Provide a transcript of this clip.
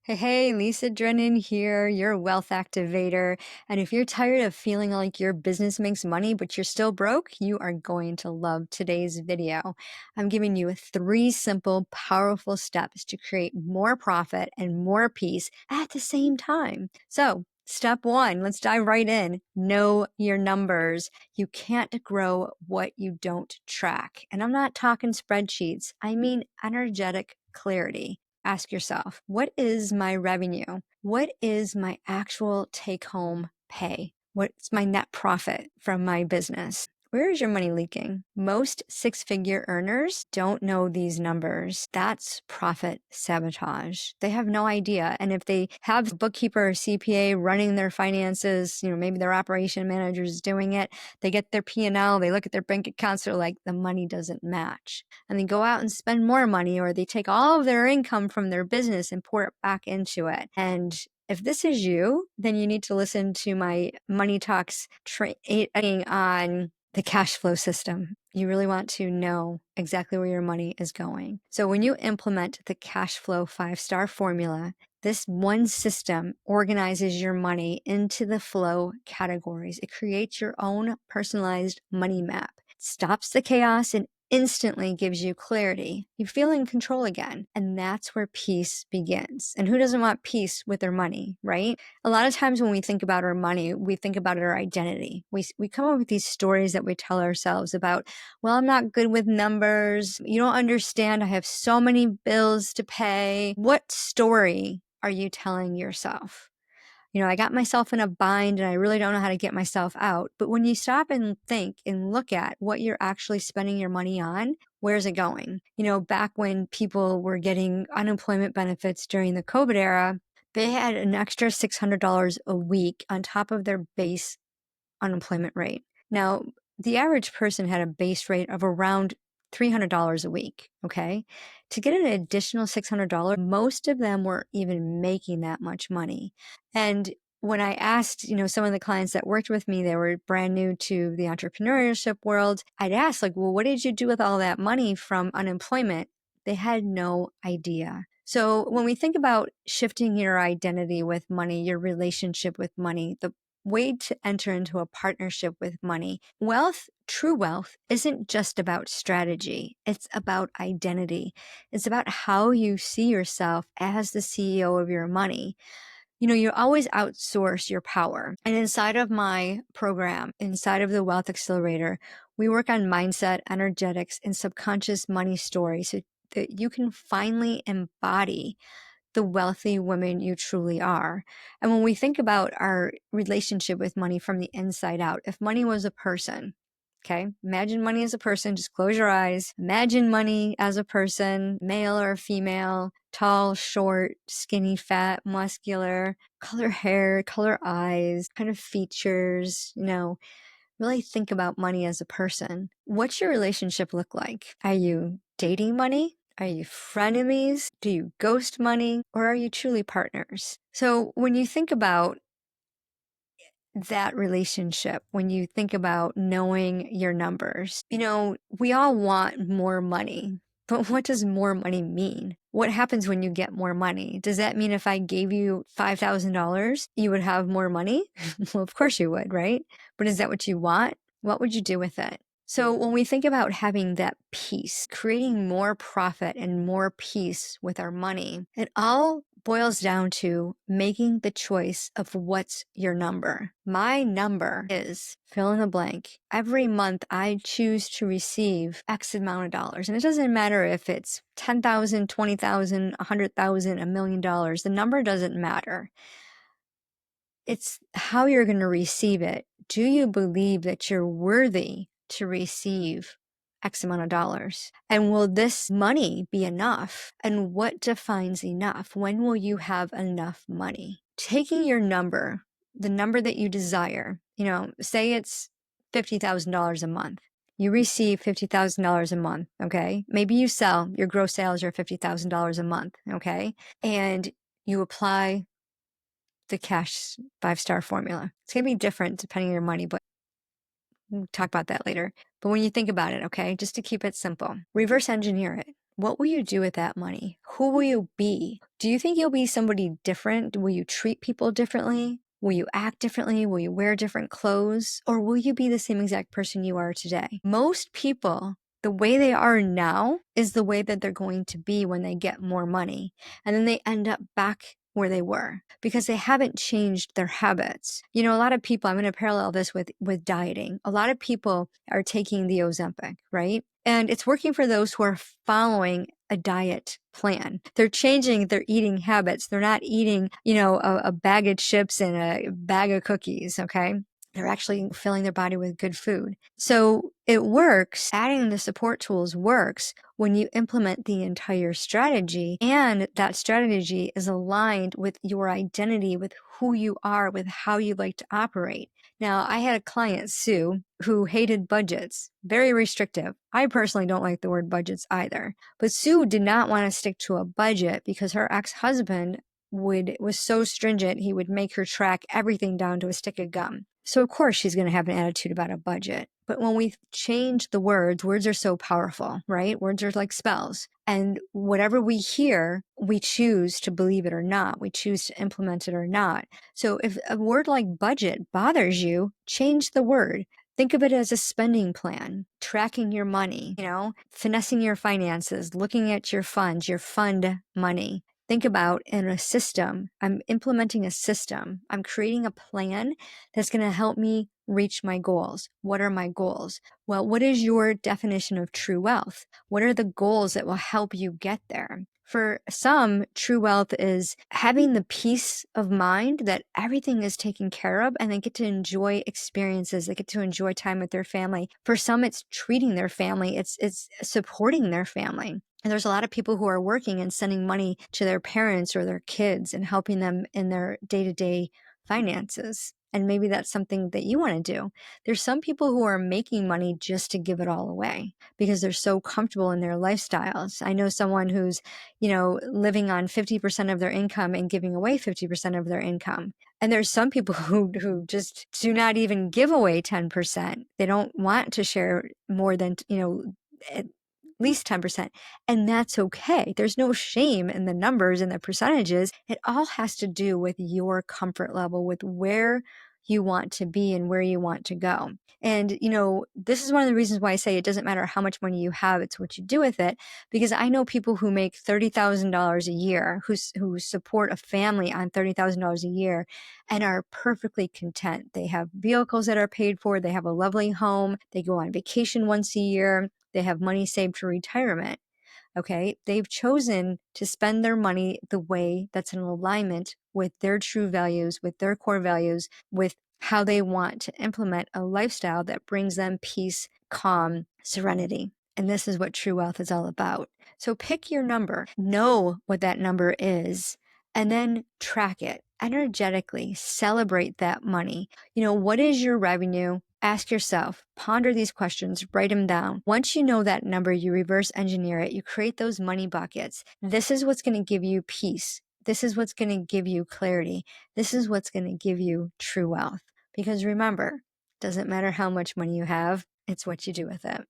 Hey, Lisa Drennon here, your wealth activator. And if you're tired of feeling like your business makes money, but you're still broke, you are going to love today's video. I'm giving you 3 simple, powerful steps to create more profit and more peace at the same time. So, step 1, let's dive right in. Know your numbers. You can't grow what you don't track. And I'm not talking spreadsheets, I mean energetic clarity. Ask yourself, what is my revenue? What is my actual take home pay? What's my net profit from my business? Where is your money leaking? Most 6-figure earners don't know these numbers. That's profit sabotage. They have no idea. And if they have a bookkeeper or CPA running their finances, maybe their operation manager is doing it, they get their P&L, they look at their bank accounts, they're like, the money doesn't match. And they go out and spend more money, or they take all of their income from their business and pour it back into it. And if this is you, then you need to listen to my Money Talks training on the cash flow system. You really want to know exactly where your money is going. So when you implement the cash flow 5-star formula, this one system organizes your money into the flow categories. It creates your own personalized money map. It stops the chaos and instantly gives you clarity. You feel in control again. And that's where peace begins. And who doesn't want peace with their money, right? A lot of times when we think about our money, we think about our identity. We come up with these stories that we tell ourselves about, well, I'm not good with numbers. You don't understand. I have so many bills to pay. What story are you telling yourself? I got myself in a bind and I really don't know how to get myself out. But when you stop and think and look at what you're actually spending your money on, where's it going? Back when people were getting unemployment benefits during the COVID era, they had an extra $600 a week on top of their base unemployment rate. Now, the average person had a base rate of around $300 a week, okay? To get an additional $600, most of them weren't even making that much money. And when I asked, some of the clients that worked with me, they were brand new to the entrepreneurship world. I'd ask, like, well, what did you do with all that money from unemployment? They had no idea. So when we think about shifting your identity with money, your relationship with money, the way to enter into a partnership with money. True wealth, isn't just about strategy. It's about identity. It's about how you see yourself as the CEO of your money. You always outsource your power. And inside of my program, inside of the Wealth Accelerator, we work on mindset, energetics, and subconscious money stories so that you can finally embody the wealthy women you truly are. And when we think about our relationship with money from the inside out, if money was a person, okay, imagine money as a person, just close your eyes. Imagine money as a person, male or female, tall, short, skinny, fat, muscular, color hair, color eyes, kind of features, really think about money as a person. What's your relationship look like? Are you dating money? Are you frenemies? Do you ghost money? Or are you truly partners? So when you think about that relationship, when you think about knowing your numbers, we all want more money. But what does more money mean? What happens when you get more money? Does that mean if I gave you $5,000, you would have more money? Well, of course you would, right? But is that what you want? What would you do with it? So when we think about having that peace, creating more profit and more peace with our money, it all boils down to making the choice of what's your number. My number is fill in the blank. Every month I choose to receive X amount of dollars. And it doesn't matter if it's 10,000, 20,000, 100,000, $1,000,000. The number doesn't matter. It's how you're going to receive it. Do you believe that you're worthy to receive X amount of dollars? And will this money be enough? And what defines enough? When will you have enough money? Taking your number, the number that you desire, say it's $50,000 a month. You receive $50,000 a month, okay? Maybe you sell, your gross sales are $50,000 a month, okay? And you apply the cash 5-star formula. It's going to be different depending on your money, but we'll talk about that later. But when you think about it, okay, just to keep it simple, reverse engineer it. What will you do with that money? Who will you be? Do you think you'll be somebody different? Will you treat people differently? Will you act differently? Will you wear different clothes? Or will you be the same exact person you are today? Most people, the way they are now is the way that they're going to be when they get more money. And then they end up back where they were because they haven't changed their habits. You know, a lot of people, I'm going to parallel this with dieting. A lot of people are taking the Ozempic, right? And it's working for those who are following a diet plan. They're changing their eating habits. They're not eating, a bag of chips and a bag of cookies, okay? They're actually filling their body with good food. So it works. Adding the support tools works when you implement the entire strategy, and that strategy is aligned with your identity, with who you are, with how you like to operate. Now, I had a client, Sue, who hated budgets, very restrictive. I personally don't like the word budgets either. But Sue did not want to stick to a budget because her ex-husband was so stringent, he would make her track everything down to a stick of gum. So of course she's going to have an attitude about a budget. But when we change the words are so powerful, right? Words are like spells. And whatever we hear, we choose to believe it or not. We choose to implement it or not. So if a word like budget bothers you, change the word. Think of it as a spending plan, tracking your money, finessing your finances, looking at your funds, your fund money. Think about in a system. I'm implementing a system. I'm creating a plan that's going to help me reach my goals. What are my goals? Well, what is your definition of true wealth? What are the goals that will help you get there? For some, true wealth is having the peace of mind that everything is taken care of and they get to enjoy experiences. They get to enjoy time with their family. For some, it's treating their family. It's supporting their family. And there's a lot of people who are working and sending money to their parents or their kids and helping them in their day-to-day finances. And maybe that's something that you want to do. There's some people who are making money just to give it all away because they're so comfortable in their lifestyles. I know someone who's, living on 50% of their income and giving away 50% of their income. And there's some people who just do not even give away 10%. They don't want to share more than, at least 10%. And that's okay. There's no shame in the numbers and the percentages. It all has to do with your comfort level, with where you want to be and where you want to go. And, this is one of the reasons why I say it doesn't matter how much money you have, it's what you do with it. Because I know people who make $30,000 a year, who support a family on $30,000 a year and are perfectly content. They have vehicles that are paid for. They have a lovely home. They go on vacation once a year. They have money saved for retirement. Okay. They've chosen to spend their money the way that's in alignment with their true values, with their core values, with how they want to implement a lifestyle that brings them peace, calm, serenity. And this is what true wealth is all about. So pick your number, know what that number is, and then track it energetically. Celebrate that money. What is your revenue? Ask yourself, ponder these questions, write them down. Once you know that number, you reverse engineer it, you create those money buckets. This is what's going to give you peace. This is what's going to give you clarity. This is what's going to give you true wealth. Because remember, it doesn't matter how much money you have, it's what you do with it.